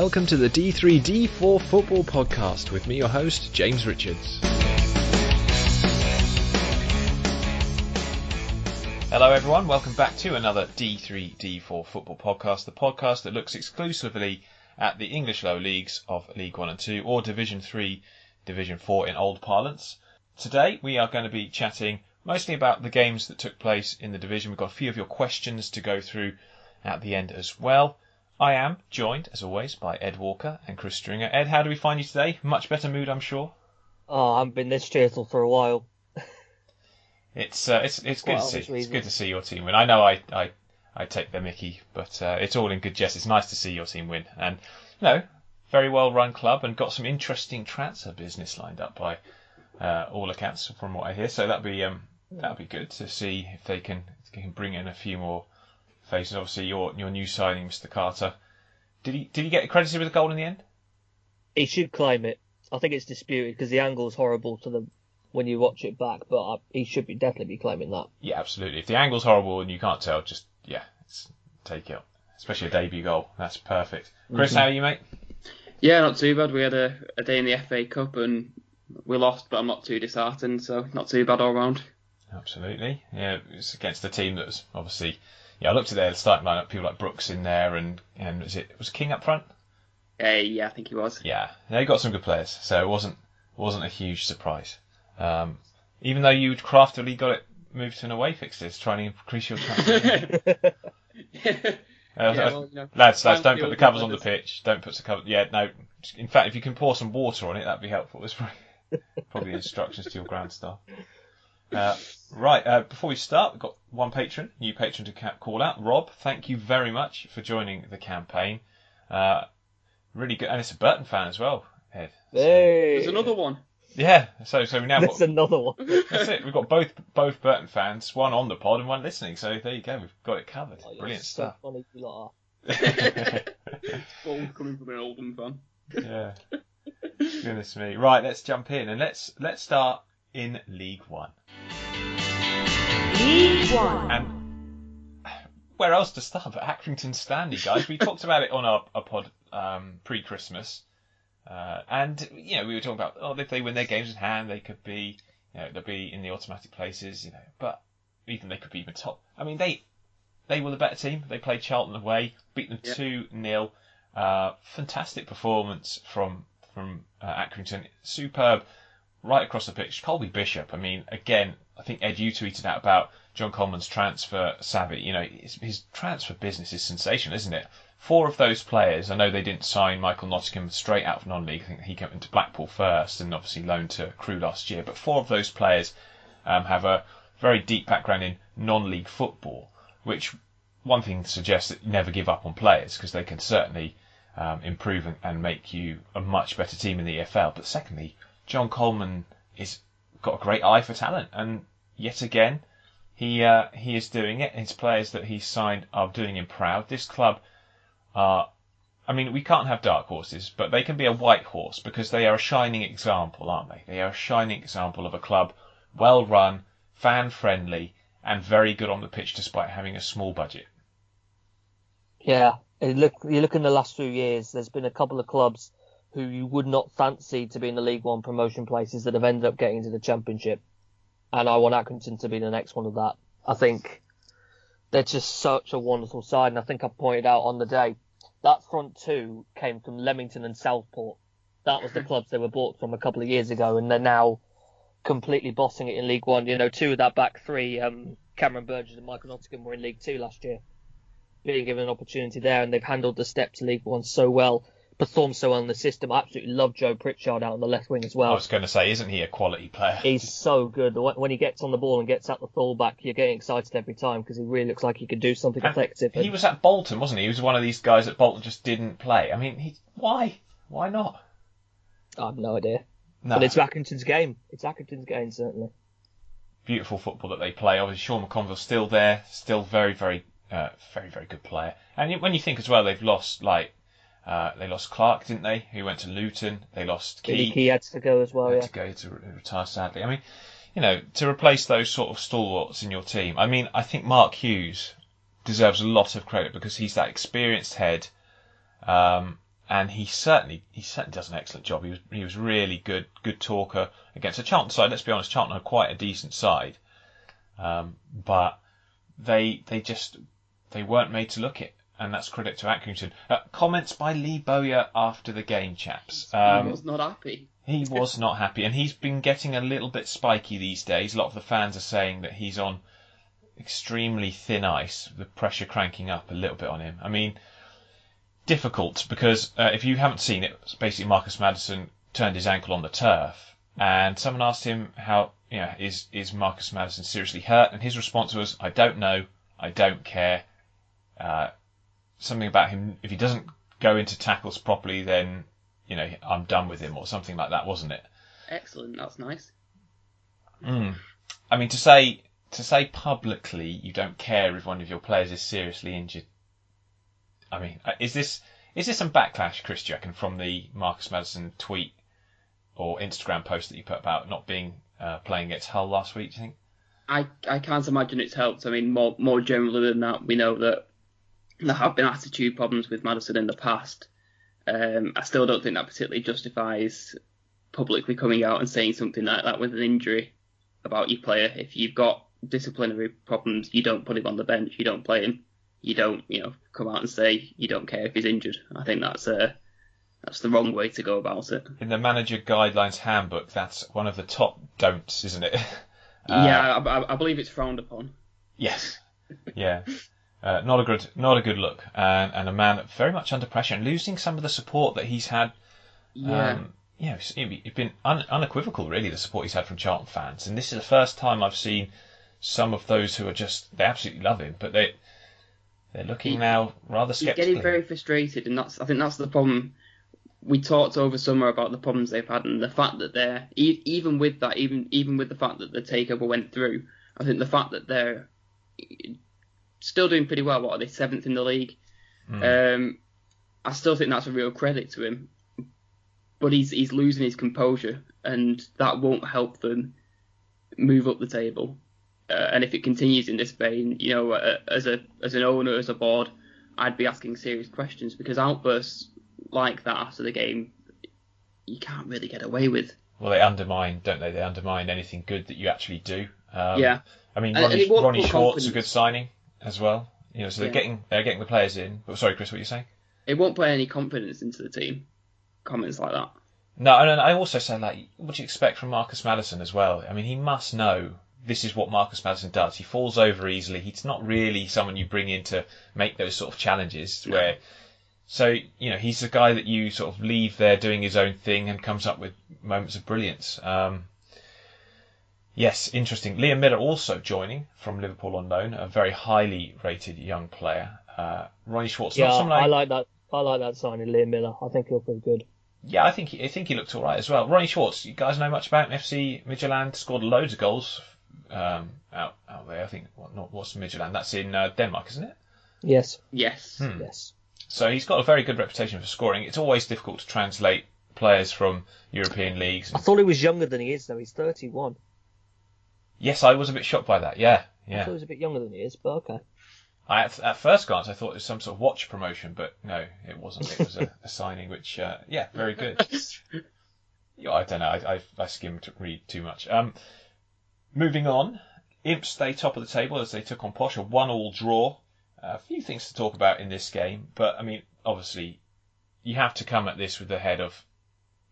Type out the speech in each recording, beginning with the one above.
welcome to the D3D4 Football Podcast with me, your host, James Richards. Hello everyone, welcome back to another D3D4 Football Podcast, the podcast that looks exclusively at the English lower leagues of League 1 and 2, or Division 3, Division 4 in old parlance. Today we are going to be chatting mostly about the games that took place in the division. We've got a few of your questions to go through at the end as well. I am joined, as always, by Ed Walker and Chris Stringer. Ed, how do we find you today? Much better mood, I'm sure. Oh, I haven't been this cheerful for a while. It's good to see. It's good to see your team win. I know I take the mickey, but it's all in good jest. It's nice to see your team win, and very well run club, and got some interesting transfer business lined up by all accounts from what I hear. So that'd be good to see if they can bring in a few more faces. Obviously, your new signing, Mr. Carter. Did he get credited with a goal in the end? He should claim it. I think it's disputed because the angle's horrible when you watch it back, but he should definitely be claiming that. Yeah, absolutely. If the angle's horrible and you can't tell, just take it. Especially a debut goal. That's perfect. Chris, How are you, mate? Yeah, not too bad. We had a day in the FA Cup and we lost, but I'm not too disheartened, so not too bad all round. Absolutely. Yeah, it's against a team that was obviously... Yeah, I looked at their starting lineup, people like Brooks in there, and was King up front? Yeah, I think he was. Yeah, they got some good players, so it wasn't a huge surprise. Even though you craftily got it moved to an away fixture, trying to increase your chances. Lads, don't put the covers on the pitch. Don't put the cover. Yeah, no. In fact, if you can pour some water on it, that'd be helpful. It's probably instructions to your ground staff. Right, before we start, we've got one new patron to call out. Rob, thank you very much for joining the campaign. Really good, and it's a Burton fan as well, Ed. Hey. There's another one. Yeah, so we now got another one. That's it. We've got both Burton fans, one on the pod and one listening. So there you go, we've got it covered. Oh, brilliant so stuff. Funny you lot It's bold coming from an Oldham fan. Yeah. Goodness me. Right, let's jump in and let's start in League 1. League 1. And where else to start but Accrington Stanley, guys? We talked about it on our pod pre-Christmas. And we were talking about if they win their games in hand, they could be they'll be in the automatic places, but even they could be even top. I mean, they were the better team. They played Charlton away, beat them 2-0. Fantastic performance from Accrington. Superb right across the pitch. Colby Bishop, I mean, again, I think Ed, you tweeted out about John Coleman's transfer savvy. His transfer business is sensational, isn't it? 4 of those players, I know they didn't sign Michael Nottingham straight out of non-league. I think he came into Blackpool first and obviously loaned to Crewe last year. But 4 of those players have a very deep background in non-league football, which one thing suggests that you never give up on players because they can certainly improve and make you a much better team in the EFL. But secondly, John Coleman has got a great eye for talent, and yet again, he is doing it. His players that he's signed are doing him proud. This club we can't have dark horses, but they can be a white horse because they are a shining example, aren't they? They are a shining example of a club well run, fan friendly, and very good on the pitch despite having a small budget. Yeah, you look in the last few years, there's been a couple of clubs who you would not fancy to be in the League One promotion places that have ended up getting into the Championship. And I want Accrington to be the next one of that. I think they're just such a wonderful side. And I think I pointed out on the day, that front two came from Leamington and Southport. That was the clubs they were bought from a couple of years ago. And they're now completely bossing it in League One. 2 of that back 3, Cameron Burgess and Michael Nottingham, were in League 2 last year. Being given an opportunity there, and they've handled the step to League 1 so well. Performed so well in the system. I absolutely love Joe Pritchard out on the left wing as well. I was going to say, isn't he a quality player? He's so good. When he gets on the ball and gets out the fullback, you're getting excited every time because he really looks like he could do something effective. He was at Bolton, wasn't he? He was one of these guys that Bolton just didn't play. I mean, why? Why not? I have no idea. No. But it's Accrington's game. It's Accrington's game, certainly. Beautiful football that they play. Obviously, Sean McConville's still there. Still very, very, very good player. And when you think as well, they've lost they lost Clark, didn't they? Who went to Luton. They lost Key. Key had to go as well, Had to go to retire, sadly. I mean, to replace those sort of stalwarts in your team. I mean, I think Mark Hughes deserves a lot of credit because he's that experienced head. and he certainly does an excellent job. He was really good talker against a Charlton side. Let's be honest, Charlton are quite a decent side, but they weren't made to look it, and that's credit to Accrington. Comments by Lee Bowyer after the game, chaps. He was not happy. He was not happy, and he's been getting a little bit spiky these days. A lot of the fans are saying that he's on extremely thin ice, the pressure cranking up a little bit on him. I mean, difficult, because if you haven't seen it, basically Marcus Maddison turned his ankle on the turf, and someone asked him how, is Marcus Maddison seriously hurt, and his response was, I don't know, I don't care. Something about him, if he doesn't go into tackles properly, then I'm done with him, or something like that, wasn't it? Excellent, that's nice. I mean, to say publicly you don't care if one of your players is seriously injured. I mean, is this some backlash, Chris, do you reckon, from the Marcus Maddison tweet or Instagram post that you put about not being playing against Hull last week, do you think? I can't imagine it's helped. I mean, more generally than that, we know that there have been attitude problems with Maddison in the past. I still don't think that particularly justifies publicly coming out and saying something like that with an injury about your player. If you've got disciplinary problems, you don't put him on the bench, you don't play him, you don't come out and say you don't care if he's injured. I think that's the wrong way to go about it. In the manager guidelines handbook, that's one of the top don'ts, isn't it? Yeah, I believe it's frowned upon. Yes. Yeah. Not a good look, and a man very much under pressure and losing some of the support that he's had. Yeah. It's been unequivocal, really, the support he's had from Charlton fans, and this is the first time I've seen some of those who are they absolutely love him, but they're looking now rather sceptical. He's getting very frustrated, and I think that's the problem. We talked over summer about the problems they've had, and the fact that they're even with that, even with the fact that the takeover went through, I think the fact that they're still doing pretty well. What are they, 7th in the league? I still think that's a real credit to him. But he's losing his composure, and that won't help them move up the table. And if it continues in this vein, as an owner, as a board, I'd be asking serious questions, because outbursts like that after the game, you can't really get away with. Well, they undermine, don't they? They undermine anything good that you actually do. Yeah. I mean, Ronnie Schwartz, a good signing as well. So they're getting the players in. But sorry, Chris, what were you saying? It won't put any confidence into the team. Comments like that. No, and I also say, what do you expect from Marcus Maddison as well? I mean, he must know this is what Marcus Maddison does. He falls over easily. He's not really someone you bring in to make those sort of challenges. No. So he's the guy that you sort of leave there doing his own thing and comes up with moments of brilliance. Yes, interesting. Liam Miller also joining from Liverpool on loan, a very highly rated young player. Ronnie Schwartz. Yeah, I like that. I like that signing, Liam Miller. I think he'll be good. Yeah, I think he looked all right as well. Ronnie Schwartz, you guys know much about him? FC Midtjylland, scored loads of goals out there. I think what's Midtjylland? That's in Denmark, isn't it? Yes. Yes. Yes. So he's got a very good reputation for scoring. It's always difficult to translate players from European leagues. I thought he was younger than he is, though. He's 31. Yes, I was a bit shocked by that. Yeah. I thought he was a bit younger than he is, but okay. At first glance, I thought it was some sort of watch promotion, but no, it wasn't. It was a signing, which, very good. I don't know. I skimmed to read too much. Moving on, Imps stay top of the table as they took on Posh, a 1-1 draw. A few things to talk about in this game, but I mean, obviously, you have to come at this with the head of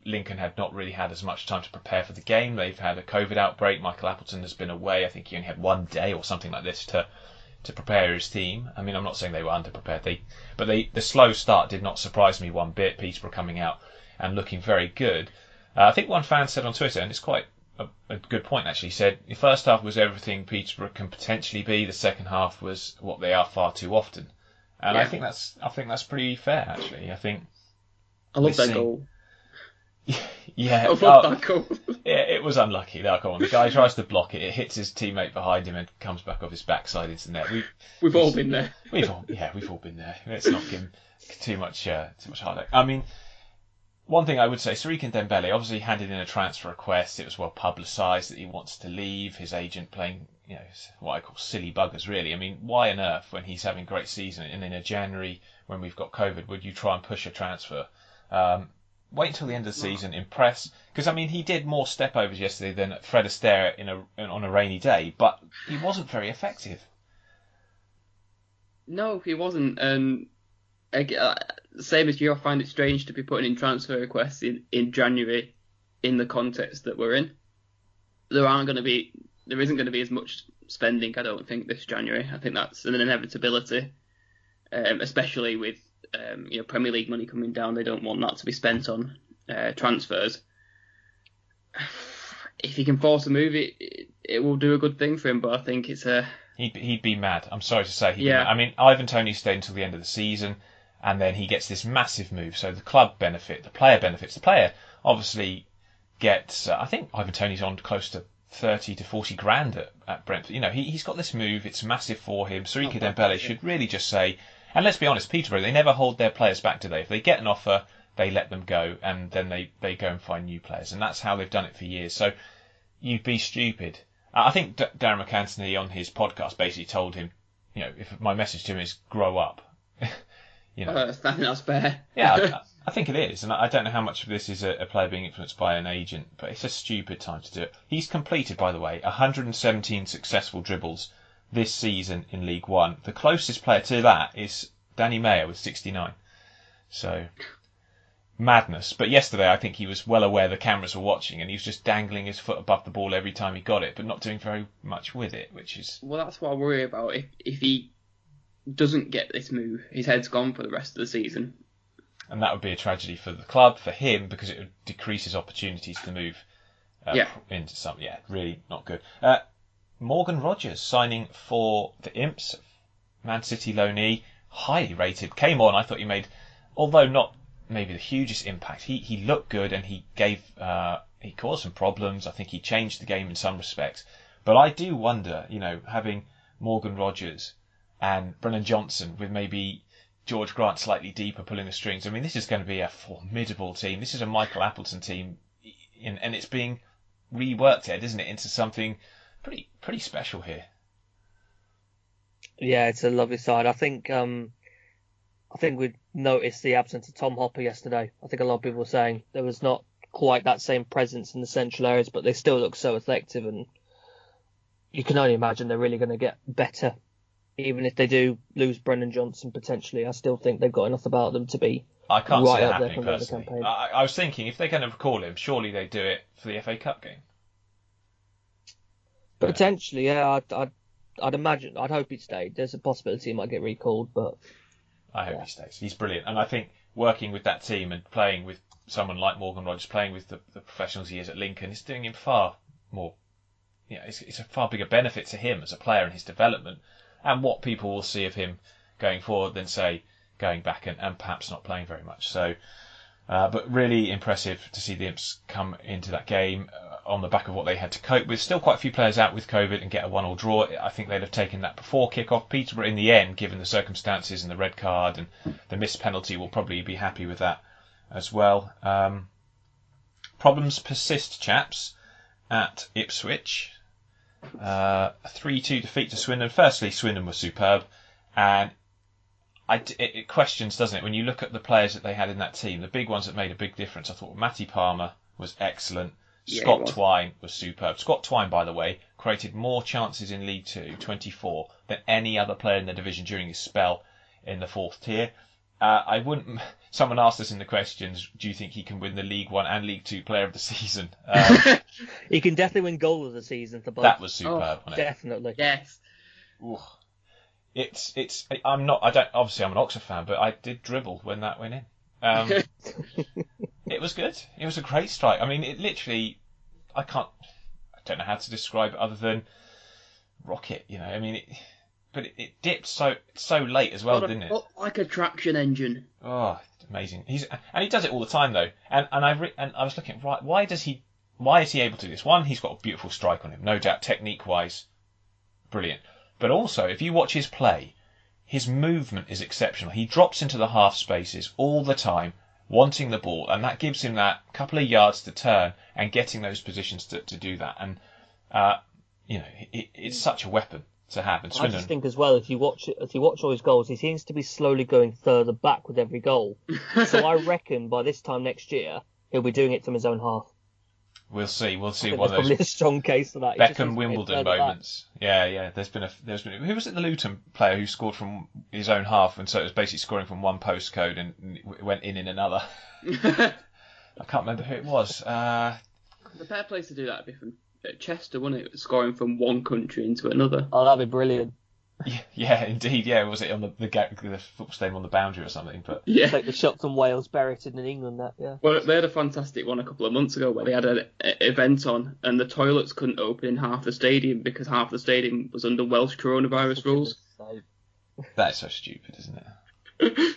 Lincoln had not really had as much time to prepare for the game. They've had a COVID outbreak. Michael Appleton has been away. I think he only had 1 day or something like this to prepare his team. I mean, I'm not saying they were underprepared. But the slow start did not surprise me one bit. Peterborough coming out and looking very good. I think one fan said on Twitter, and it's quite a good point actually, said the first half was everything Peterborough can potentially be. The second half was what they are far too often. And yeah. I think that's pretty fair actually. I love that goal. Yeah, I love that goal. Yeah, it was unlucky. That goal. The guy tries to block it. It hits his teammate behind him and comes back off his backside into the net. We've all been there. We've all been there. Let's not give him too much heartache. I mean, one thing I would say, Sarikin Dembele obviously handed in a transfer request. It was well publicised that he wants to leave. His agent playing, what I call silly buggers, really. I mean, why on earth, when he's having a great season and in a January when we've got COVID, would you try and push a transfer? Wait until the end of the season, impress. Because, I mean, he did more step-overs yesterday than Fred Astaire on a rainy day, but he wasn't very effective. No, he wasn't. And same as you, I find it strange to be putting in transfer requests in January in the context that we're in. There isn't going to be as much spending, I don't think, this January. I think that's an inevitability, especially with Premier League money coming down. They don't want that to be spent on transfers. If he can force a move, it will do a good thing for him. But I think it's a he'd be mad. I'm sorry to say, he'd be mad. I mean, Ivan Toney stayed until the end of the season, and then he gets this massive move. So the club benefit, the player benefits. The player obviously gets. I think Ivan Toney's on close to 30 to 40 grand at Brentford. He's got this move. It's massive for him. Siriki Dembele should really just say. And let's be honest, Peterborough, they never hold their players back, do they? If they get an offer, they let them go, and then they go and find new players. And that's how they've done it for years. So you'd be stupid. I think Darren McAntony on his podcast basically told him, if my message to him is grow up. I think that's fair. Yeah, I think it is. And I don't know how much of this is a player being influenced by an agent, but it's a stupid time to do it. He's completed, by the way, 117 successful dribbles this season in League One. The closest player to that is Danny Mayer with 69. So, madness. But yesterday I think he was well aware the cameras were watching and he was just dangling his foot above the ball every time he got it, but not doing very much with it, which is... Well, that's what I worry about. If he doesn't get this move, his head's gone for the rest of the season. And that would be a tragedy for the club, for him, because it would decrease his opportunities to move into something. Yeah, really not good. Morgan Rogers signing for the Imps, Man City loanee, highly rated. Came on, I thought he made, although not maybe the hugest impact, he looked good and he caused some problems. I think he changed the game in some respects. But I do wonder, having Morgan Rogers and Brennan Johnson with maybe George Grant slightly deeper pulling the strings. I mean, this is going to be a formidable team. This is a Michael Appleton team, and it's being reworked, Ed, isn't it, into something pretty special here. Yeah, it's a lovely side. I think we noticed the absence of Tom Hopper yesterday. I think a lot of people were saying there was not quite that same presence in the central areas, but they still look so effective, and you can only imagine they're really going to get better. Even if they do lose Brendan Johnson potentially, I still think they've got enough about them to be I can't right see it up there happening from the personally. campaign. I was thinking if they're going to recall him, surely they do it for the FA Cup game. Potentially, yeah. I'd imagine. I'd hope he'd stay. There's a possibility he might get recalled, but I hope he stays. He's brilliant, and I think working with that team and playing with someone like Morgan Rogers, playing with the professionals he is at Lincoln, is doing him far more. It's a far bigger benefit to him as a player and his development, and what people will see of him going forward than say going back and perhaps not playing very much. So, but really impressive to see the Imps come into that game on the back of what they had to cope with. Still quite a few players out with COVID and get a 1-1 draw. I think they'd have taken that before kick-off. Peterborough, in the end, given the circumstances and the red card and the missed penalty, will probably be happy with that as well. Problems persist, chaps, at Ipswich. A 3-2 defeat to Swindon. Firstly, Swindon was superb, and it questions, doesn't it, when you look at the players that they had in that team, the big ones that made a big difference. I thought Matty Palmer was excellent. Scott Twine was superb. Scott Twine, by the way, created more chances in League Two, 24, than any other player in the division during his spell in the fourth tier. I wouldn't. Someone asked us in the questions, do you think he can win the League One and League Two Player of the Season? He can definitely win Goal of the Season for both. That was superb, wasn't it? Definitely. Yes. Ooh. Obviously I'm an Oxford fan, but I did dribble when that went in. It was good. It was a great strike. I mean, it literally, I don't know how to describe it other than rocket, I mean, it dipped so late as well, didn't it? Like a traction engine. Oh, amazing. And he does it all the time though. And I was looking, right, why is he able to do this? One, he's got a beautiful strike on him, no doubt, technique wise, brilliant. But also, if you watch his play, his movement is exceptional. He drops into the half spaces all the time, wanting the ball, and that gives him that couple of yards to turn and getting those positions to do that. And, it's such a weapon. to have. And I Swindon, just think as well, if you watch all his goals, he seems to be slowly going further back with every goal. So I reckon by this time next year he'll be doing it from his own half. we'll see. We'll see There's one of those probably a strong case for that. He just Beckham seems to be Wimbledon further back. moments. Yeah. There's been who was it? The Luton player who scored from his own half, and so it was basically scoring from one postcode and went in another. I can't remember who it was. The better place to do that would be from Chester, wouldn't it? Scoring from one country into another. Oh, that'd be brilliant. Yeah, indeed. Yeah, was it on the football stadium on the boundary or something? But Yeah. Like the shots on Wales, Berriton in England, that, yeah. Well, they had a fantastic one a couple of months ago where they had an event on and the toilets couldn't open in half the stadium because half the stadium was under Welsh coronavirus rules. that is so stupid, isn't it?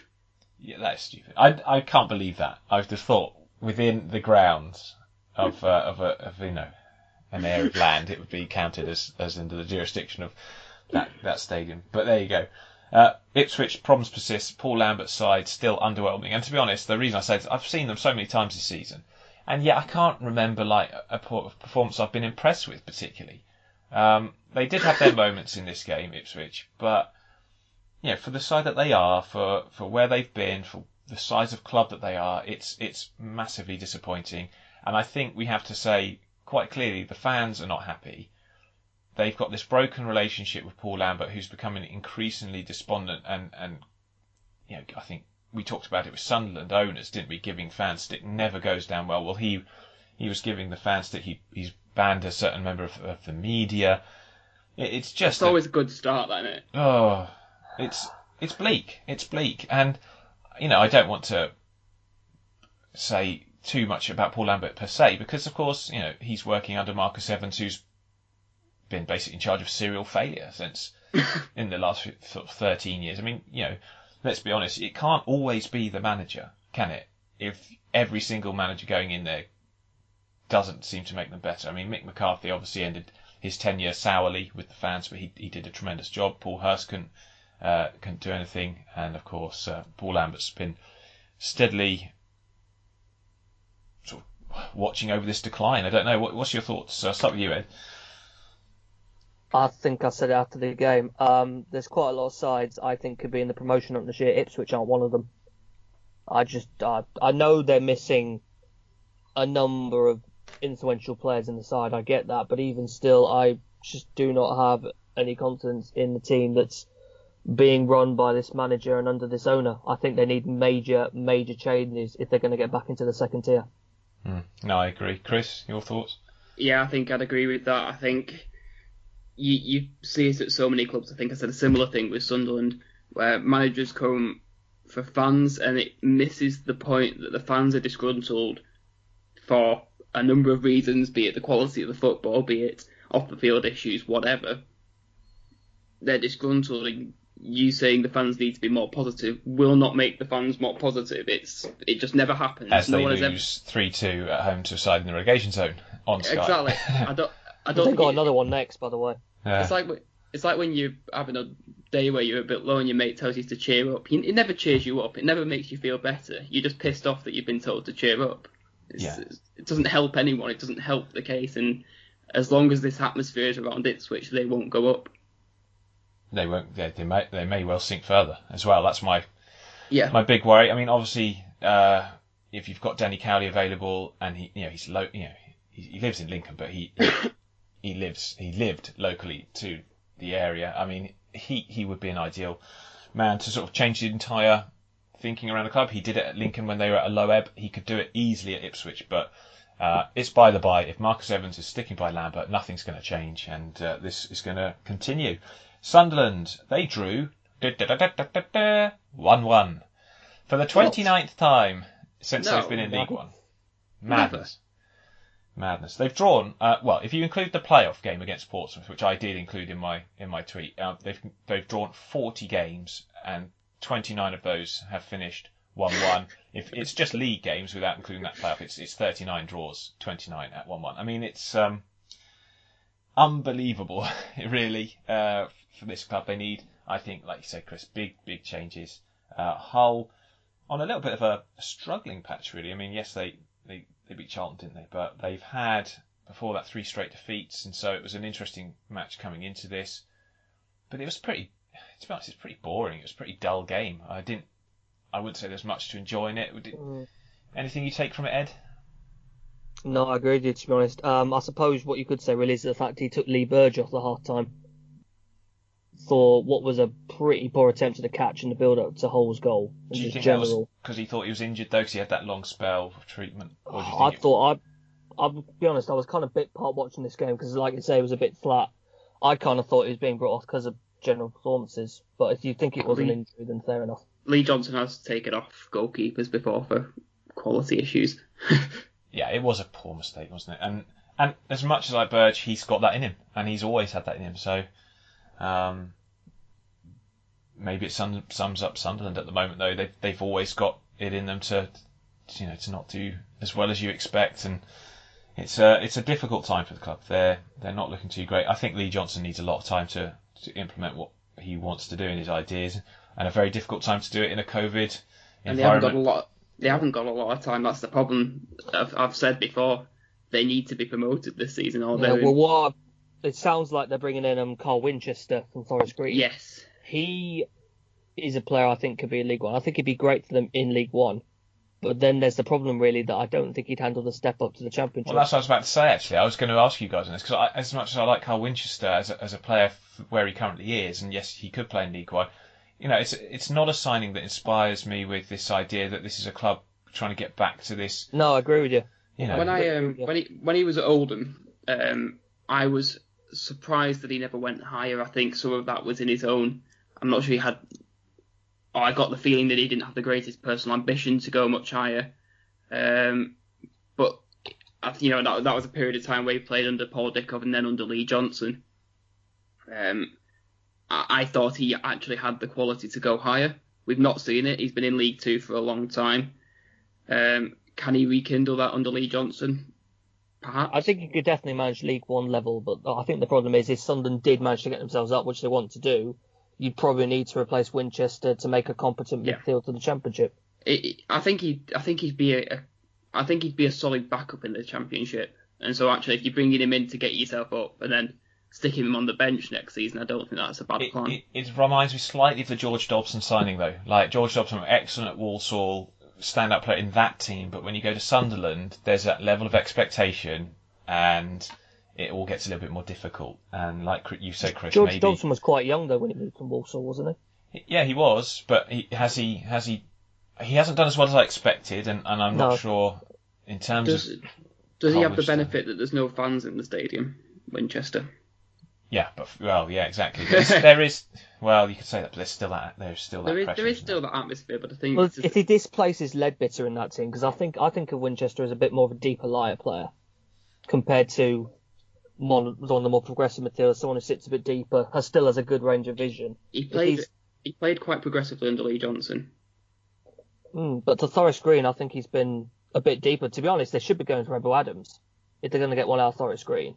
Yeah, that is stupid. I can't believe that. I've just thought within the grounds of an area of land, it would be counted as under the jurisdiction of that stadium. But there you go. Ipswich, problems persist. Paul Lambert's side still underwhelming. And to be honest, the reason I say this, I've seen them so many times this season, and yet I can't remember like a performance I've been impressed with particularly. They did have their moments in this game, Ipswich, but for the side that they are, for where they've been, for the size of club that they are, it's massively disappointing. And I think we have to say quite clearly the fans are not happy. They've got this broken relationship with Paul Lambert, who's becoming increasingly despondent, and I think we talked about it with Sunderland owners, didn't we? Giving fans stick never goes down well. Well, he was giving the fans stick. He's banned a certain member of the media. It's just always a good start, that, isn't it? Oh, it's bleak. It's bleak, and I don't want to say too much about Paul Lambert per se, because of course he's working under Marcus Evans, who's been basically in charge of serial failure since in the last sort of 13 years. I mean, let's be honest, it can't always be the manager, can it? If every single manager going in there doesn't seem to make them better. I mean, Mick McCarthy obviously ended his tenure sourly with the fans, but he did a tremendous job. Paul Hurst couldn't do anything, and of course Paul Lambert's been steadily sort of watching over this decline. I don't know. What's your thoughts? I'll start with you, Ed. I think I said it after the game. There's quite a lot of sides I think could be in the promotion hunt this year. Ipswich aren't one of them. I know they're missing a number of influential players in the side. I get that, but even still, I just do not have any confidence in the team that's being run by this manager and under this owner. I think they need major changes if they're going to get back into the second tier. No, I agree. Chris, your thoughts? Yeah, I think I'd agree with that. I think you see it at so many clubs. I think I said a similar thing with Sunderland, where managers come for fans and it misses the point that the fans are disgruntled for a number of reasons, be it the quality of the football, be it off the field issues, whatever. They're disgruntled, and you saying the fans need to be more positive will not make the fans more positive. It just never happens. As they lose 3-2 at home to a side in the relegation zone on Sky. Exactly. I don't They've got another one next, by the way. Yeah. It's like when you're having a day where you're a bit low and your mate tells you to cheer up. It never cheers you up. It never makes you feel better. You're just pissed off that you've been told to cheer up. It doesn't help anyone. It doesn't help the case. And as long as this atmosphere is around Ipswich, they won't go up. They won't. They may well sink further as well. That's my big worry. I mean, obviously, if you've got Danny Cowley available and he's low, he lives in Lincoln, but he lived locally to the area. I mean, he would be an ideal man to sort of change the entire thinking around the club. He did it at Lincoln when they were at a low ebb. He could do it easily at Ipswich, but it's by the by. If Marcus Evans is sticking by Lambert, nothing's going to change, and this is going to continue. Sunderland, they drew 1-1 for the 29th time since they've been in League One. Madness. They've drawn, if you include the playoff game against Portsmouth, which I did include in my tweet, they've drawn 40 games and 29 of those have finished 1-1. If it's just league games without including that playoff, it's 39 draws, 29 at 1-1. I mean, it's unbelievable, really, for this club. They need, I think, like you said, Chris, big changes. Hull on a little bit of a struggling patch, really. I mean, yes, they beat Charlton, didn't they? But they've had, before that, 3 straight defeats, and so it was an interesting match coming into this. But it was pretty. To be honest, it's pretty boring. It was a pretty dull game. I wouldn't say there's much to enjoy in it. Anything you take from it, Ed? No, I agree with you, to be honest. I suppose what you could say really is the fact he took Lee Burge off the half-time for what was a pretty poor attempt at a catch in the build-up to Hull's goal. Do you think that was because he thought he was injured, though, because he had that long spell of treatment? Or do you think I'll be honest, I was kind of bit part watching this game because, like you say, it was a bit flat. I kind of thought he was being brought off because of general performances. But if you think it was an injury, then fair enough. Lee Johnson has taken off goalkeepers before for quality issues. Yeah, it was a poor mistake, wasn't it? And as much as I like Burge, he's got that in him, and he's always had that in him. So maybe it sums up Sunderland at the moment, though. They've always got it in them to not do as well as you expect, and it's a difficult time for the club. They're not looking too great. I think Lee Johnson needs a lot of time to implement what he wants to do in his ideas, and a very difficult time to do it in a COVID environment. They haven't got a lot of time. That's the problem. I've said before, they need to be promoted this season. It sounds like they're bringing in Carl Winchester from Forest Green. Yes. He is a player I think could be in League One. I think he'd be great for them in League One. But then there's the problem, really, that I don't think he'd handle the step up to the Championship. Well, that's what I was about to say, actually. I was going to ask you guys on this, because as much as I like Carl Winchester as a player where he currently is, and yes, he could play in League One, it's not a signing that inspires me with this idea that this is a club trying to get back to this. No, I agree with you. When he was at Oldham, I was surprised that he never went higher. I think some of that was in his own. I'm not sure he had. I got the feeling that he didn't have the greatest personal ambition to go much higher. But that was a period of time where he played under Paul Dickov and then under Lee Johnson. I thought he actually had the quality to go higher. We've not seen it. He's been in League Two for a long time. Can he rekindle that under Lee Johnson? Perhaps. I think he could definitely manage League One level, but I think the problem is if Sunderland did manage to get themselves up, which they want to do, you'd probably need to replace Winchester to make a competent midfield to the Championship. I think he'd be a solid backup in the Championship. And so actually, if you're bringing him in to get yourself up and then sticking him on the bench next season, I don't think that's a bad plan. It reminds me slightly of the George Dobson signing, though. Like, George Dobson was excellent at Walsall, stand-up player in that team, but when you go to Sunderland, there's that level of expectation, and it all gets a little bit more difficult. And like you said, Chris, George Dobson was quite young though when he moved from Walsall, wasn't he? Yeah, he was, but he hasn't done as well as I expected, and I'm not sure in terms of. Does he have the benefit that there's no fans in the stadium, Winchester? Yeah, yeah, exactly. There is. Well, you could say that, but there's still that pressure. There is still that atmosphere, but I think. Well, if he displaces Leadbitter in that team, because I think of Winchester as a bit more of a deeper liar player compared to one of the more progressive materials, someone who sits a bit deeper, still has a good range of vision. He played quite progressively under Lee Johnson. But to Forest Green, I think he's been a bit deeper. To be honest, they should be going to Ebbo Adams if they're going to get one out of Forest Green.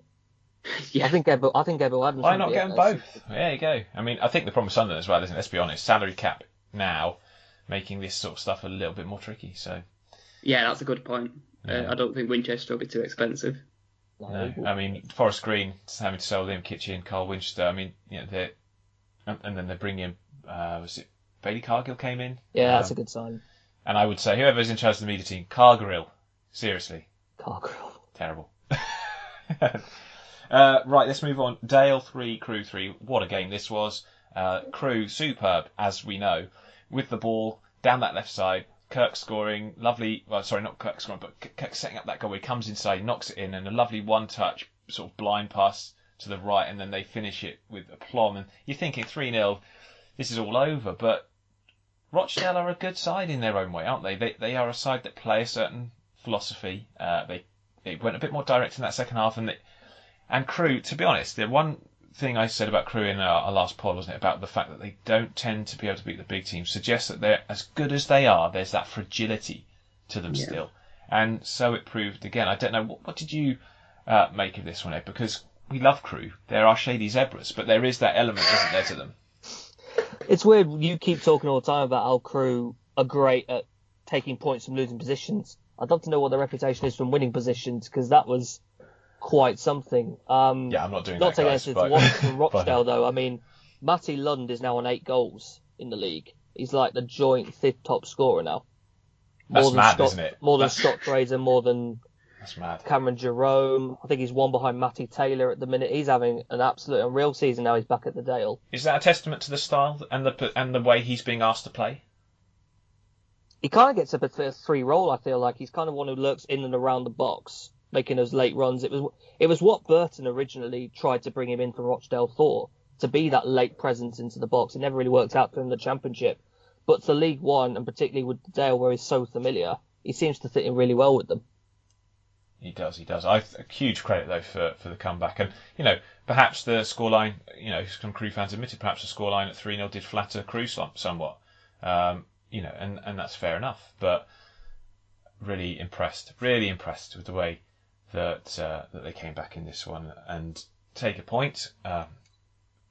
Yeah. I think Ebbo Adams. Why not get them both? There you go. I mean, I think the problem with Sunderland as well, isn't it? Let's be honest, salary cap now making this sort of stuff a little bit more tricky. So. Yeah, that's a good point. Yeah. I don't think Winchester will be too expensive. No, I mean Forest Green having to sell Liam Kitchen, Carl Winchester. I mean, and then they bring in. Was it Bailey Cargill came in? Yeah, that's a good sign. And I would say whoever's in charge of the media team, Cargill, seriously, Cargill, terrible. Right, let's move on. Dale 3, Crew 3. What a game this was. Crew superb, as we know, with the ball down that left side. Kirk scoring, lovely. Well, sorry, not Kirk scoring, but Kirk setting up that goal. He comes inside, knocks it in, and a lovely one-touch sort of blind pass to the right, and then they finish it with aplomb. And you're thinking 3-0, this is all over. But Rochdale are a good side in their own way, aren't they? They are a side that play a certain philosophy. They went a bit more direct in that second half, and Crew. To be honest, the one thing I said about Crew in our last pod, wasn't it, about the fact that they don't tend to be able to beat the big teams, suggests that they're as good as they are. There's that fragility to them still, and so it proved again. I don't know what did you make of this one, Ed? Because we love Crew. There are shady zebras, but there is that element, isn't there, to them? It's weird. You keep talking all the time about how Crew are great at taking points from losing positions. I'd love to know what their reputation is from winning positions, because that was quite something. I'm not doing that, guys. Not taking anything to watch from Rochdale, though. I mean, Matty Lund is now on 8 goals in the league. He's like the joint 5th top scorer now. That's mad, isn't it? More than Scott Fraser, more than That's mad. Cameron Jerome. I think he's one behind Matty Taylor at the minute. He's having an absolute unreal season now. He's back at the Dale. Is that a testament to the style and the way he's being asked to play? He kind of gets a bit of a free role, I feel like. He's kind of one who lurks in and around the box, making those late runs. It was what Burton originally tried to bring him in from Rochdale for, to be that late presence into the box. It never really worked out for him in the Championship. But for League One, and particularly with the Dale, where he's so familiar, he seems to fit in really well with them. He does. A huge credit, though, for the comeback. And, perhaps the scoreline, some Crew fans admitted perhaps the scoreline at 3-0 did flatter Crew somewhat. And that's fair enough. But really impressed with the way that they came back in this one and take a point.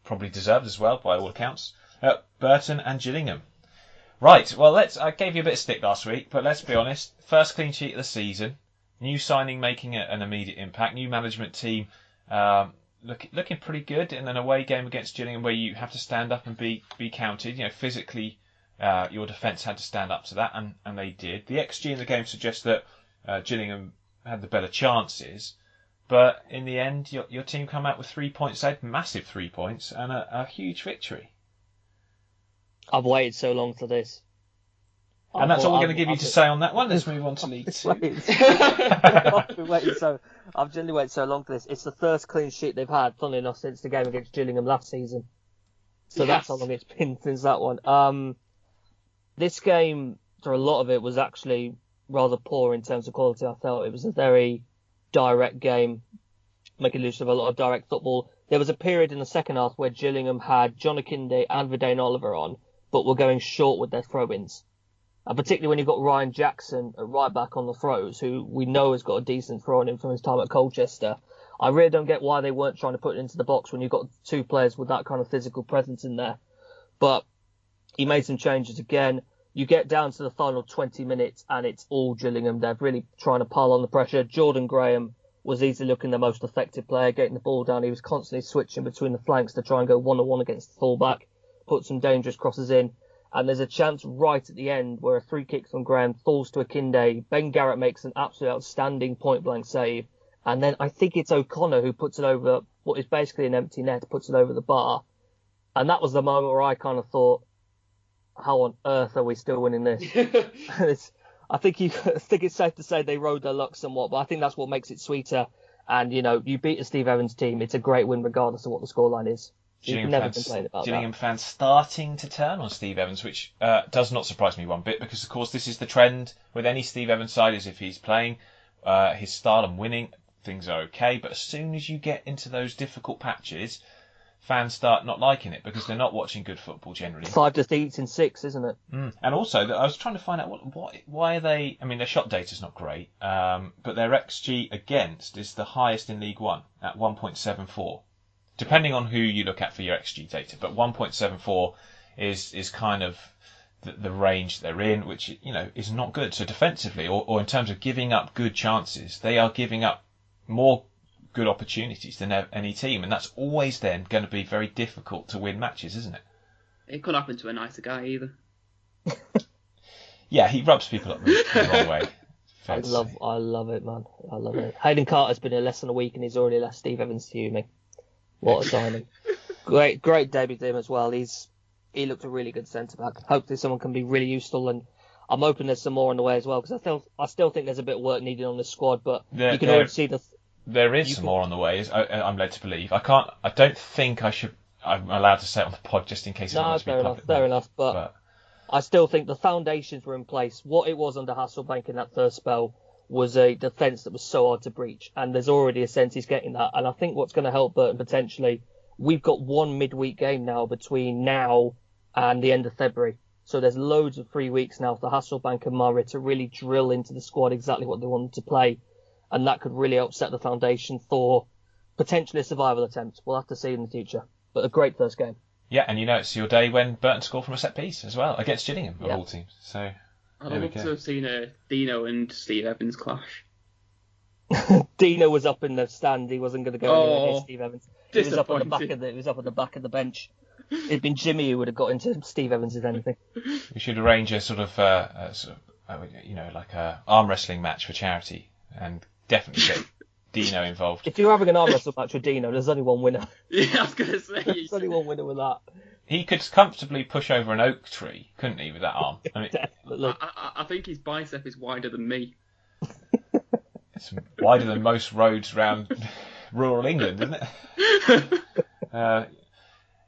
Probably deserved as well, by all accounts. Burton and Gillingham. Right, well, I gave you a bit of stick last week, but let's be honest. First clean sheet of the season. New signing making an immediate impact. New management team looking pretty good in an away game against Gillingham where you have to stand up and be counted. Physically, your defence had to stand up to that, and they did. The XG in the game suggests that Gillingham had the better chances. But in the end, your team come out with 3 points. They had massive 3 points and a huge victory. I've waited so long for this. And that's all we're going to give you to say on that one. Let's move on to League 2. I've generally waited so long for this. It's the first clean sheet they've had, funnily enough, since the game against Gillingham last season. So That's how long it's been since that one. This game, for a lot of it, was actually rather poor in terms of quality, I felt. It was a very direct game, making use of a lot of direct football. There was a period in the second half where Gillingham had John Akinde and Verdane Oliver on, but were going short with their throw-ins. And particularly when you've got Ryan Jackson at right back on the throws, who we know has got a decent throw in him from his time at Colchester. I really don't get why they weren't trying to put it into the box when you've got 2 players with that kind of physical presence in there. But he made some changes again. You get down to the final 20 minutes and it's all Gillingham. They're really trying to pile on the pressure. Jordan Graham was easily looking the most effective player, getting the ball down. He was constantly switching between the flanks to try and go one-on-one against the fullback, put some dangerous crosses in. And there's a chance right at the end where a free kick from Graham falls to Akinde. Ben Garrett makes an absolutely outstanding point-blank save. And then I think it's O'Connor who puts it over what is basically an empty net, puts it over the bar. And that was the moment where I kind of thought, how on earth are we still winning this? I think it's safe to say they rode their luck somewhat, but I think that's what makes it sweeter. And, you beat a Steve Evans team. It's a great win regardless of what the scoreline is. Gillingham fans starting to turn on Steve Evans, which does not surprise me one bit, because of course this is the trend with any Steve Evans side, is if he's playing his style and winning, things are okay. But as soon as you get into those difficult patches, fans start not liking it because they're not watching good football generally. 5 defeats in 6, isn't it? And also, I was trying to find out why are they. I mean, their shot data's not great, but their XG against is the highest in League One at 1.74. Depending on who you look at for your XG data, but 1.74 is kind of the range they're in, which is not good. So defensively, or in terms of giving up good chances, they are giving up more good opportunities than any team, and that's always then going to be very difficult to win matches, isn't it? It could happen to a nicer guy either. Yeah, he rubs people up the wrong way. I love it, man. I love it. Hayden Carter's been here less than a week, and he's already left Steve Evans fuming. What a signing. Great debut to him as well. He looked a really good centre-back. Hopefully someone can be really useful, and I'm hoping there's some more on the way as well, because I still think there's a bit of work needed on this squad, but you can already see there is some more on the way, I'm led to believe. I don't think I'm allowed to say it on the pod just in case it wants to be public. Fair enough, but I still think the foundations were in place. What it was under Hasselbank in that first spell was a defence that was so hard to breach, and there's already a sense he's getting that. And I think what's going to help Burton potentially, we've got one midweek game now between now and the end of February. So there's loads of 3 weeks now for Hasselbank and Murray to really drill into the squad exactly what they want to play. And that could really help set the foundation for potentially a survival attempt. We'll have to see in the future. But a great first game. Yeah, and it's your day when Burton score from a set piece as well, against Gillingham, of all teams. So I'd love to have seen a Dino and Steve Evans clash. Dino was up in the stand. He wasn't going to go anywhere against Steve Evans. He was up on the back of the bench. It'd been Jimmy who would have got into Steve Evans if anything. We should arrange a sort of, like a arm wrestling match for charity, and definitely get Dino involved. If you're having an arm wrestle match with Dino, there's only one winner. Yeah, I was going to say. There's only one winner with that. He could comfortably push over an oak tree, couldn't he, with that arm? I mean, Definitely. I think his bicep is wider than me. it's wider than most roads around rural England, isn't it?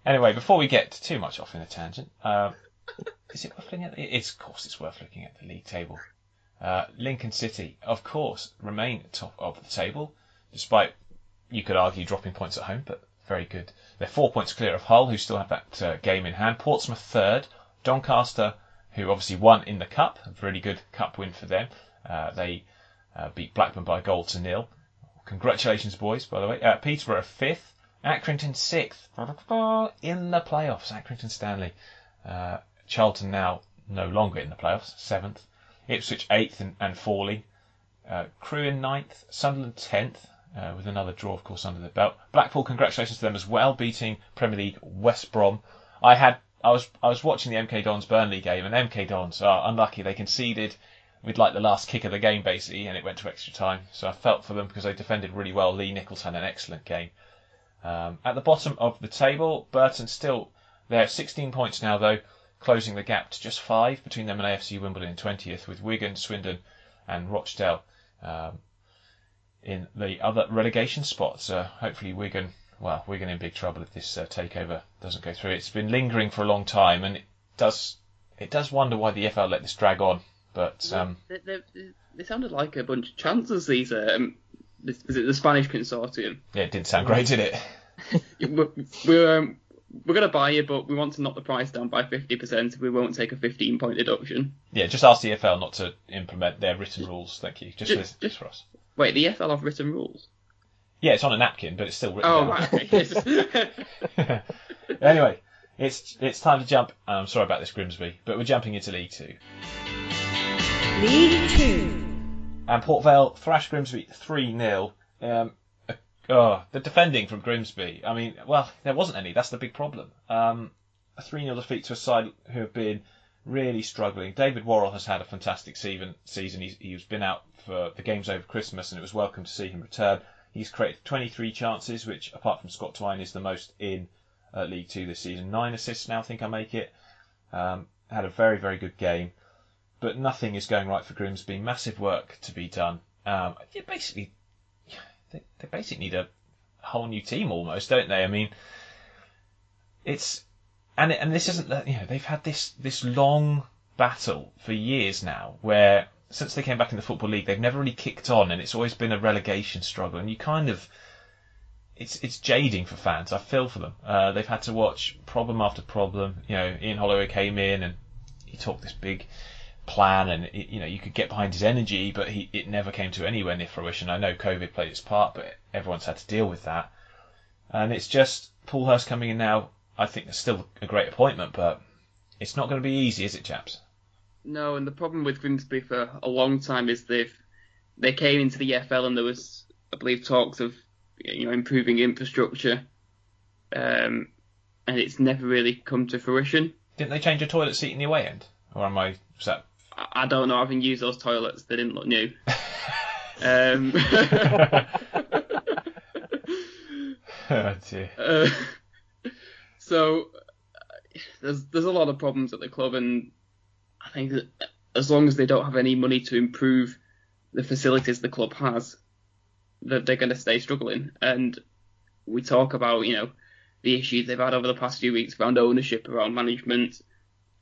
Anyway, before we get too much off in a tangent, is it worth looking at? Of course, it's worth looking at the league table. Lincoln City, of course, remain top of the table, despite, you could argue, dropping points at home, but very good. They're 4 points clear of Hull, who still have that game in hand. Portsmouth third. Doncaster, who obviously won in the Cup, a really good Cup win for them. They beat Blackburn by 1-0. Congratulations, boys, by the way. Peterborough fifth. Accrington sixth. In the playoffs, Accrington Stanley. Charlton now no longer in the playoffs, seventh. Ipswich eighth and falling. Crewe in ninth. Sunderland 10th. With another draw, of course, under the belt. Blackpool, congratulations to them as well, beating Premier League West Brom. I was watching the MK Dons Burnley game, and MK Dons are unlucky. They conceded with like the last kick of the game, basically, and it went to extra time. So I felt for them because they defended really well. Lee Nichols had an excellent game. At the bottom of the table, Burton still there, 16 points now, though, closing the gap to just 5 between them and AFC Wimbledon in 20th, with Wigan, Swindon and Rochdale in the other relegation spots. Hopefully Wigan in big trouble if this takeover doesn't go through. It's been lingering for a long time, and it does wonder why the FL let this drag on. But they sounded like a bunch of chancellors. These is it the Spanish consortium? Yeah, it didn't sound great, did it? We're going to buy you, but we want to knock the price down by 50%. We won't take a 15-point deduction. Yeah, just ask the FL not to implement their written rules. Thank you. Just for us. Wait, the FL have written rules? Yeah, it's on a napkin, but it's still written down. Right. Okay. Anyway, it's time to jump. I'm sorry about this, Grimsby, but we're jumping into League Two. League Two. And Port Vale thrashed Grimsby 3-0. The defending from Grimsby. I mean, well, there wasn't any. That's the big problem. A 3-0 defeat to a side who have been really struggling. David Worrell has had a fantastic season. He's been out for the games over Christmas, and it was welcome to see him return. He's created 23 chances, which, apart from Scott Twine, is the most in League Two this season. 9 assists now, I think I make it. Had a very, very good game. But nothing is going right for Grimsby. Massive work to be done. They basically need a whole new team almost, don't they? I mean, this isn't that, they've had this long battle for years now, where since they came back in the Football League, they've never really kicked on, and it's always been a relegation struggle, and you kind of, it's jading for fans. I feel for them. They've had to watch problem after problem. Ian Holloway came in and he talked this big plan, and you could get behind his energy, but it never came to anywhere near fruition. I know COVID played its part, but everyone's had to deal with that. And it's just Paul Hurst coming in now. I think it's still a great appointment, but it's not going to be easy, is it, chaps? No, and the problem with Grimsby for a long time is they came into the EFL and there was, I believe, talks of improving infrastructure, and it's never really come to fruition. Didn't they change a toilet seat in the away end, or am I? Was that? I don't know. Having used those toilets, they didn't look new. Oh dear. So there's a lot of problems at the club, and I think that as long as they don't have any money to improve the facilities the club has, that they're going to stay struggling. And we talk about the issues they've had over the past few weeks around ownership, around management.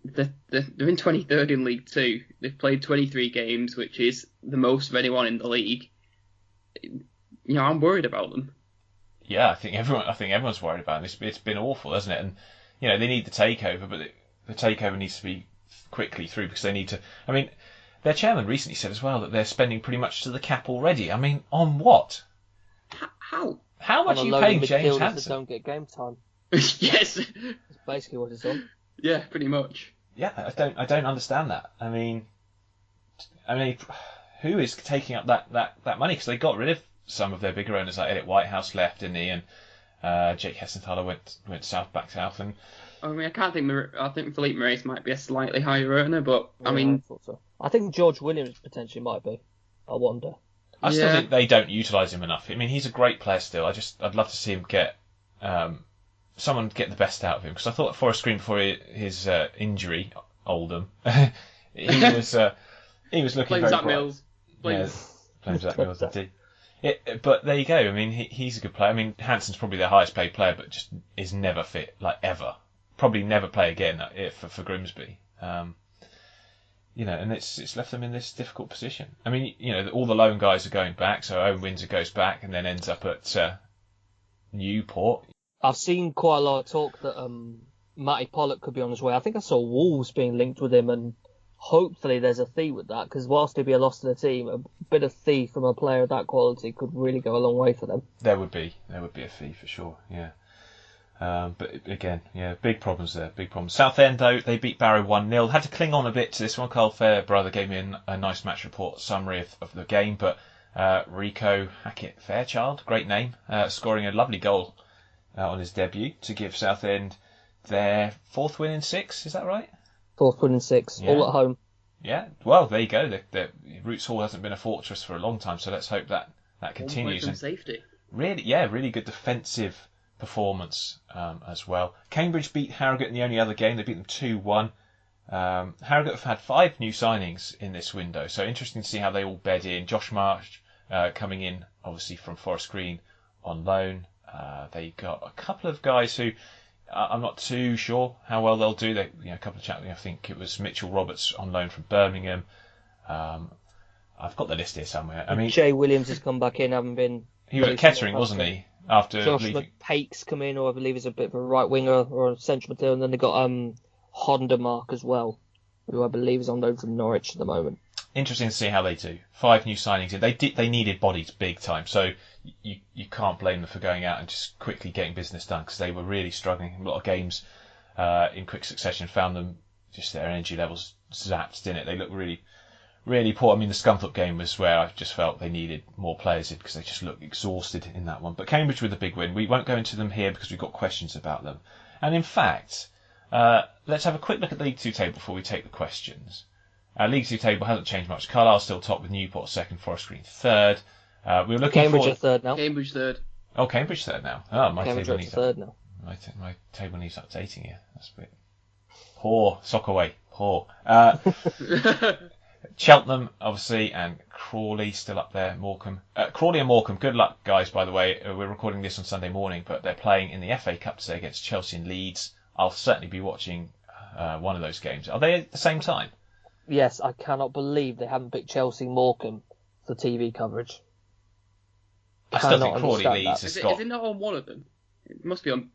They're in 23rd in League Two. They've played 23 games, which is the most of anyone in the league. I'm worried about them. Yeah, I think everyone's worried about it. It's been awful, hasn't it? And they need the takeover, but the takeover needs to be quickly through, because they need to. I mean, their chairman recently said as well that they're spending pretty much to the cap already. I mean, on what? How? How much are you paying James Hansen? That don't get game time. Yes. That's basically what it's on. Yeah, pretty much. Yeah, I don't understand that. I mean, who is taking up that money? Because they got rid of some of their bigger owners, like Elliot Whitehouse left, didn't he? And Jake Hessenthaler went back south, and I mean, I can't think. I think Philippe Moraes might be a slightly higher earner, but Yeah, I mean, thought so. I think George Williams potentially might be. I wonder. I still think they don't utilise him enough. I mean, he's a great player still. I'd love to see him get someone get the best out of him, because I thought Forest Green before his injury, Oldham, he was looking playing very Zach bright. Mills. Yeah, playing Zach Mills indeed. But there you go. I mean, he's a good player. I mean, Hansen's probably their highest paid player, but just is never fit, like ever. Probably never play again for Grimsby. And it's left them in this difficult position. I mean, all the loan guys are going back, so Owen Windsor goes back and then ends up at Newport. I've seen quite a lot of talk that Matty Pollock could be on his way. I think I saw Wolves being linked with him, and hopefully there's a fee with that, because whilst he'd be a loss to the team, a bit of fee from a player of that quality could really go a long way for them. There would be a fee for sure, yeah. But again, big problems there, big problems. Southend, though, they beat Barrow 1-0. Had to cling on a bit to this one. Carl Fairbrother gave me a nice match report summary of the game, but Rico Hackett Fairchild, great name, scoring a lovely goal on his debut to give Southend their 4th win in 6, is that right? 4th win in 6, all at home. Yeah, well, there you go. The Roots Hall hasn't been a fortress for a long time, so let's hope that continues. And safety. Really good defensive performance as well. Cambridge beat Harrogate in the only other game. They beat them 2-1. Harrogate have had 5 new signings in this window, so interesting to see how they all bed in. Josh Marsh coming in, obviously, from Forest Green on loan. They got a couple of guys who I'm not too sure how well they'll do. A couple of chaps. I think it was Mitchell Roberts on loan from Birmingham. I've got the list here somewhere. I mean, Jay Williams has come back in, having been. He was at Kettering, wasn't he? After Josh leaving. McPake's come in, or I believe is a bit of a right winger or a central midfielder, and then they got Honda Mark as well, who I believe is on loan from Norwich at the moment. Interesting to see how they do. 5 new signings in. They needed bodies big time, so you can't blame them for going out and just quickly getting business done, because they were really struggling. A lot of games in quick succession found them just their energy levels zapped, didn't it? They looked really poor. I mean, the Scunthorpe game was where I just felt they needed more players in, because they just looked exhausted in that one. But Cambridge with a big win. We won't go into them here because we've got questions about them. And in fact, let's have a quick look at the League 2 table before we take the questions. League 2 table hasn't changed much. Carlisle still top with Newport 2nd, Forest Green 3rd. We were looking Cambridge forward... are 3rd now. Cambridge 3rd. Oh, Cambridge 3rd now. Oh, my Cambridge table are needs 3rd now. My table needs updating here. That's a bit poor. Sockaway, poor. Cheltenham, obviously, and Crawley still up there. Morecambe. Crawley and Morecambe, good luck, guys, by the way. We're recording this on Sunday morning, but they're playing in the FA Cup today against Chelsea and Leeds. I'll certainly be watching one of those games. Are they at the same time? Yes, I cannot believe they haven't picked Chelsea Morecambe for TV coverage. I still think Crawley Leeds has got... Is it not on one of them? It must be on...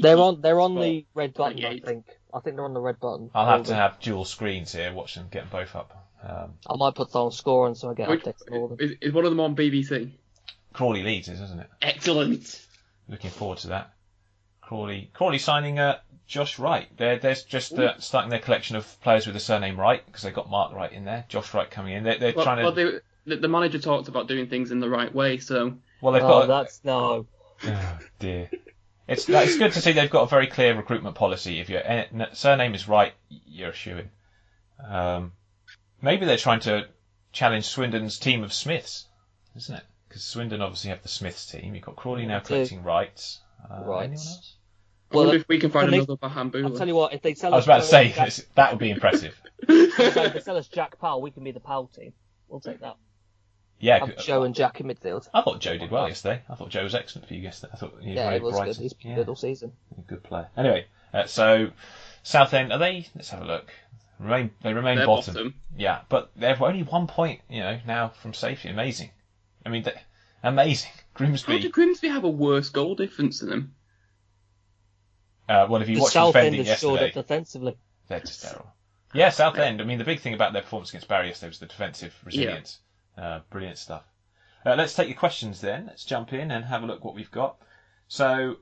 They're on the red button, I think. I think they're on the red button. I'll have to have dual screens here, watch them, get them both up. I might put that on score and so I get updates on all of them. Is one of them on BBC? Crawley Leeds is, isn't it? Excellent. Looking forward to that. Crawley signing Josh Wright. They're just starting their collection of players with the surname Wright, because they got Mark Wright in there. Josh Wright coming in. They're trying to... the manager talked about doing things in the right way, so... Well, they've got... No. Oh, dear. It's good to see they've got a very clear recruitment policy. If your surname is Wright, you're a shoo-in. Maybe they're trying to challenge Swindon's team of Smiths, isn't it? Because Swindon obviously have the Smiths team. You've got Crawley now collecting Wrights. Anyone else? I wonder if we can find another Bahambula. I'll tell you what, if they sell I was about to say, that would be impressive. If they sell us Jack Powell, we can be the Powell team. We'll take that. Yeah, Joe and Jack in midfield. I thought Joe did well yesterday. I thought Joe was excellent for you yesterday. I thought he was very was bright. good. He's been good all season. Good player. Anyway, so Southend, are they? Let's have a look. They remain bottom. Yeah, but they're only 1 point, now from safety. Amazing. I mean, amazing. Grimsby. How do Grimsby have a worse goal difference than them? Well, if you watch Southend defending has showed yesterday, up defensively. they're just terrible. Yeah, Southend. I mean, the big thing about their performance against Barry yesterday was the defensive resilience. Brilliant stuff. Let's take your questions then. Let's jump in and have a look what we've got. So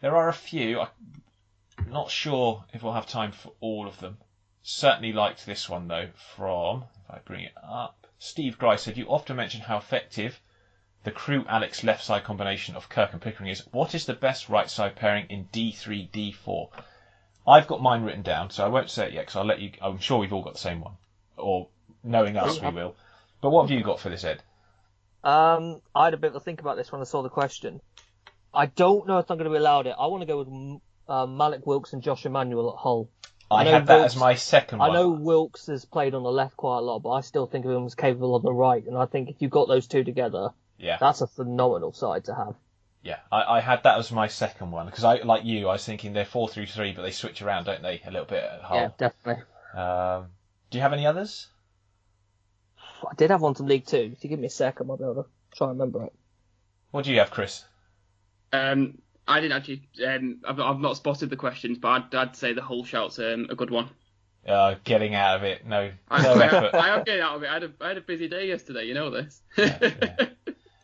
there are a few. I'm not sure if we'll have time for all of them. Certainly liked this one though from, if I bring it up, Steve Grice said, you often mention how effective the Crew Alex left side combination of Kirk and Pickering is, what is the best right side pairing in D3D4? I've got mine written down, so I won't say it yet because I'll let you. I'm sure we've all got the same one, or knowing us, we will. But what have you got for this, Ed? I had a bit of a think about this when I saw the question. I don't know if I'm going to be allowed it. I want to go with Malik Wilkes and Josh Emmanuel at Hull. I had that as my second one. I know Wilkes has played on the left quite a lot, but I still think of him as capable on the right. And I think if you've got those two together, that's a phenomenal side to have. Yeah, I had that as my second one because I was thinking they're 4-3-3, but they switch around, don't they, a little bit at Hull? Yeah, definitely. Do you have any others? I did have one from League Two. If you give me a sec, I might be able to try and remember it. What do you have, Chris? I didn't actually. I've not spotted the questions, but I'd say the Hull shout's a good one. Getting out of it. No effort. I am getting out of it. I had a busy day yesterday. You know this. Yeah.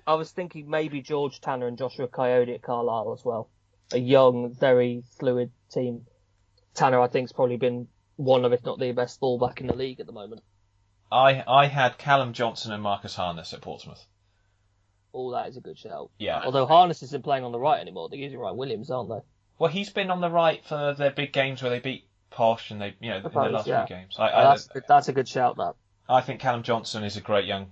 I was thinking maybe George Tanner and Joshua Coyote at Carlisle as well. A young, very fluid team. Tanner, I think, has probably been one of, if not the best fullback in the league at the moment. I had Callum Johnson and Marcus Harness at Portsmouth. Oh, that is a good shout. Yeah. Although Harness isn't playing on the right anymore. They're using Ryan Williams, aren't they? Well, he's been on the right for their big games where they beat Posh and in their last few games. That's a good shout, that. I think Callum Johnson is a great young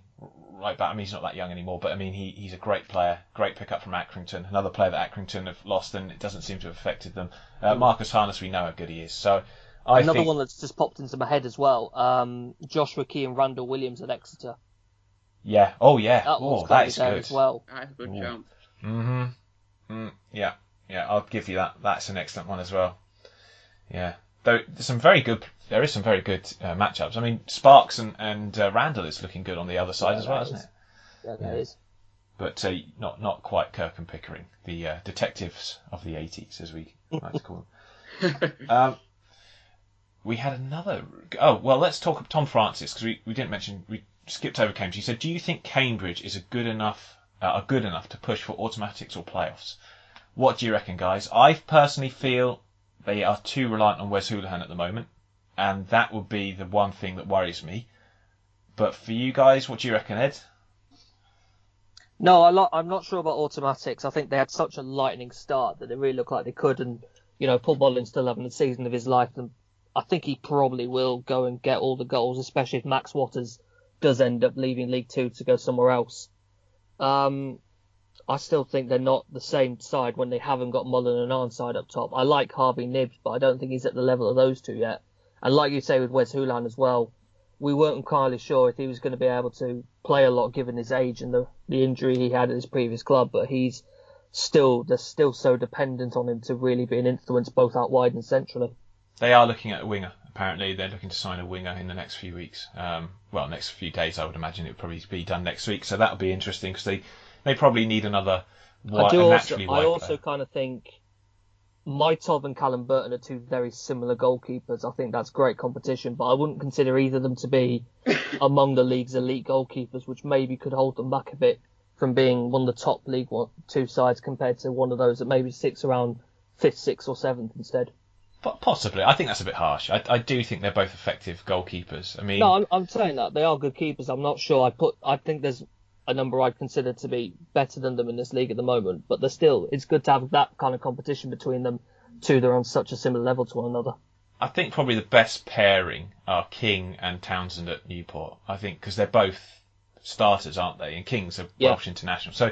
right back. I mean, he's not that young anymore, but I mean, he's a great player. Great pickup from Accrington. Another player that Accrington have lost, and it doesn't seem to have affected them. Marcus Harness, we know how good he is. So Another one that's just popped into my head as well. Joshua Key and Randall Williams at Exeter. Yeah. Oh, yeah. That is good as well. That's a good shout. Yeah. I'll give you that. That's an excellent one as well. Yeah. There is some very good matchups. I mean, Sparks and Randall is looking good on the other side as well, isn't it? Yeah, that is. But not quite Kirk and Pickering, the detectives of the 80s, as we like to call them. We had another. Oh, well, let's talk Tom Francis, because we didn't mention, we skipped over Cambridge. He said, do you think Cambridge is good enough to push for automatics or playoffs? What do you reckon, guys? I personally feel they are too reliant on Wes Hoolahan at the moment, and that would be the one thing that worries me. But for you guys, what do you reckon, Ed? No, I'm not sure about automatics. I think they had such a lightning start that it really looked like they could, and Paul Bodlin's still having the season of his life, and I think he probably will go and get all the goals, especially if Max Waters does end up leaving League Two to go somewhere else. I still think they're not the same side when they haven't got Mullen and Arnside up top. I like Harvey Nibbs, but I don't think he's at the level of those two yet. And like you say with Wes Hoolahan as well, we weren't entirely sure if he was going to be able to play a lot given his age and the injury he had at his previous club, but they're still so dependent on him to really be an influence both out wide and centrally. They are looking at a winger. Apparently, they're looking to sign a winger in the next few weeks. Next few days, I would imagine it would probably be done next week. So that'll be interesting because they probably need another naturally wide I also player. kind of think Mytov and Callum Burton are two very similar goalkeepers. I think that's great competition, but I wouldn't consider either of them to be among the league's elite goalkeepers, which maybe could hold them back a bit from being one of the top League 2 sides compared to one of those that maybe sits around 5th, 6th or 7th instead. Possibly. I think that's a bit harsh. I do think they're both effective goalkeepers. I mean, no, I'm saying that they are good keepers. I'm not sure. I think there's a number I'd consider to be better than them in this league at the moment, but it's good to have that kind of competition between them two. They're on such a similar level to one another. I think probably the best pairing are King and Townsend at Newport. I think because they're both starters, aren't they? And King's a Welsh international, so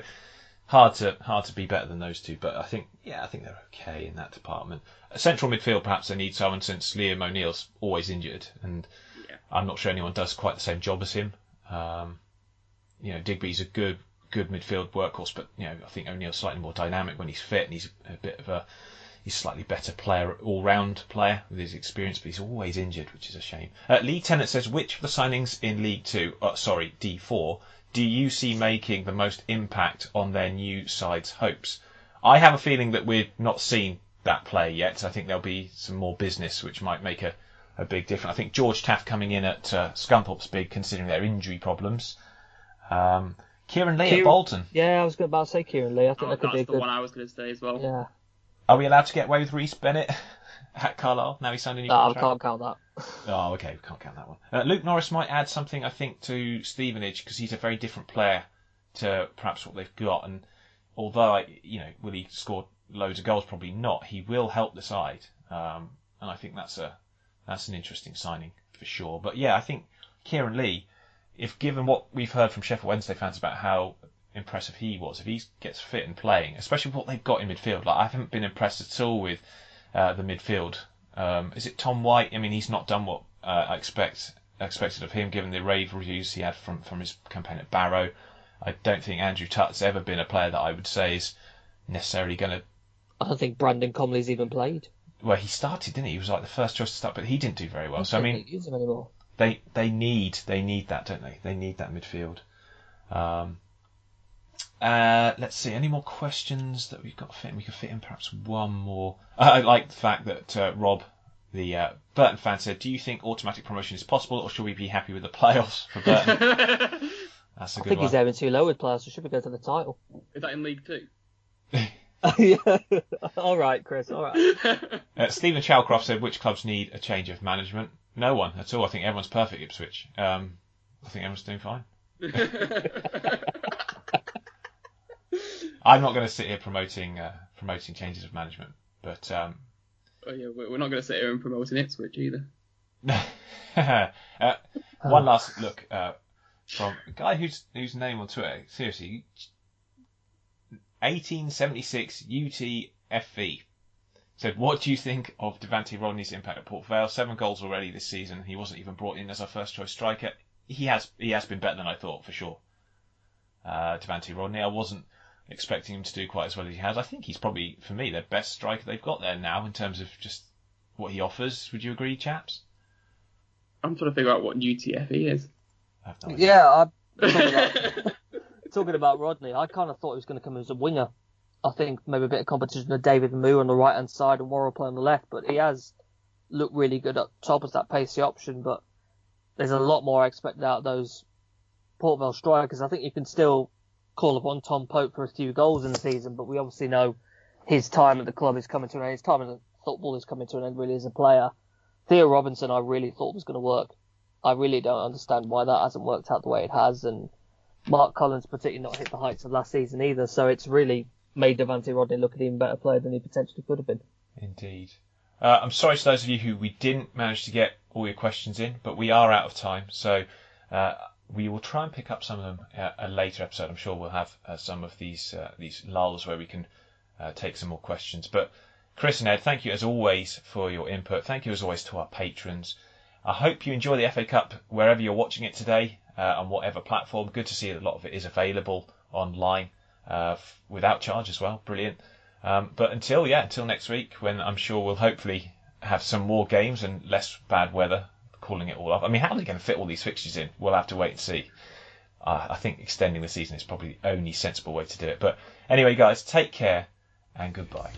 hard to be better than those two. But I think they're okay in that department. Central midfield, perhaps they need someone since Liam O'Neill's always injured, and I'm not sure anyone does quite the same job as him. Digby's a good midfield workhorse, but I think O'Neill's slightly more dynamic when he's fit, and he's he's a slightly better player, all-round player with his experience, but he's always injured, which is a shame. Lee Tennant says, which of the signings in D4, do you see making the most impact on their new side's hopes? I have a feeling that we've not seen that player yet. I think there'll be some more business, which might make a big difference. I think George Taft coming in at Scunthorpe's big, considering their injury problems. Kieran Lee at Bolton. Yeah, I was about to say Kieran Lee. I think that could be a good... That's the one I was going to say as well. Yeah. Are we allowed to get away with Reece Bennett at Carlisle? Now he's signed a new contract? I can't count that. Oh, okay, we can't count that one. Luke Norris might add something, I think, to Stevenage, because he's a very different player to perhaps what they've got. And although will he score loads of goals? Probably not. He will help the side, and I think that's an interesting signing for sure. But yeah, I think Kieran Lee, if given what we've heard from Sheffield Wednesday fans about how impressive he was, if he gets fit and playing, especially with what they've got in midfield, like I haven't been impressed at all with the midfield. Is it Tom White? I mean, he's not done what I expected of him, given the rave reviews he had from his campaign at Barrow. I don't think Andrew Tutt's ever been a player that I would say is necessarily going to. I don't think Brandon Comley's even played. Well, he started, didn't he? He was like the first choice to start, but he didn't do very well. So I mean, don't use him anymore. They need that, don't they? They need that midfield. Let's see. Any more questions that we've got to fit in? We could fit in perhaps one more. I like the fact that Rob, the Burton fan, said, "Do you think automatic promotion is possible, or should we be happy with the playoffs for Burton?" That's a good one. I think he's aiming too low with players, so should we go to the title? Is that in League 2? Yeah. All right, Chris. All right. Stephen Chalcroft said, "Which clubs need a change of management?" No one at all. I think everyone's perfect. Ipswich. I think everyone's doing fine. I'm not going to sit here promoting changes of management, but oh yeah, we're not going to sit here and promoting Ipswich either. One last look from a guy whose name on Twitter, seriously, 1876 UTFV, said, "What do you think of Devante Rodney's impact at Port Vale? 7 goals already this season. He wasn't even brought in as our first choice striker. He has been better than I thought, for sure. Devante Rodney, I wasn't expecting him to do quite as well as he has. I think he's probably, for me, their best striker they've got there now in terms of just what he offers. Would you agree, chaps?" I'm trying to figure out what UTFE is. I have no idea. Yeah, talking about Rodney, I kind of thought he was going to come as a winger. I think maybe a bit of competition with David Moore on the right hand side and Worrell on the left, but he has looked really good up top as that pacey option. But there's a lot more I expect out of those Port Vale strikers. I think you can still call upon Tom Pope for a few goals in the season, but we obviously know his time at the club is coming to an end. His time in football is coming to an end really as a player. Theo Robinson I really thought was going to work. I really don't understand why that hasn't worked out the way it has, and Mark Collins particularly not hit the heights of last season either, so it's really made Devante Rodney look an even better player than he potentially could have been. Indeed. I'm sorry to those of you who we didn't manage to get all your questions in, but we are out of time, so we will try and pick up some of them a later episode. I'm sure we'll have some of these lulls where we can take some more questions. But Chris and Ed, thank you as always for your input. Thank you as always to our patrons. I hope you enjoy the FA Cup wherever you're watching it today, on whatever platform. Good to see that a lot of it is available online without charge as well. Brilliant. But until next week, when I'm sure we'll hopefully have some more games and less bad weather, calling it all off. I mean, how are they going to fit all these fixtures in? We'll have to wait and see. I think extending the season is probably the only sensible way to do it. But anyway, guys, take care and goodbye.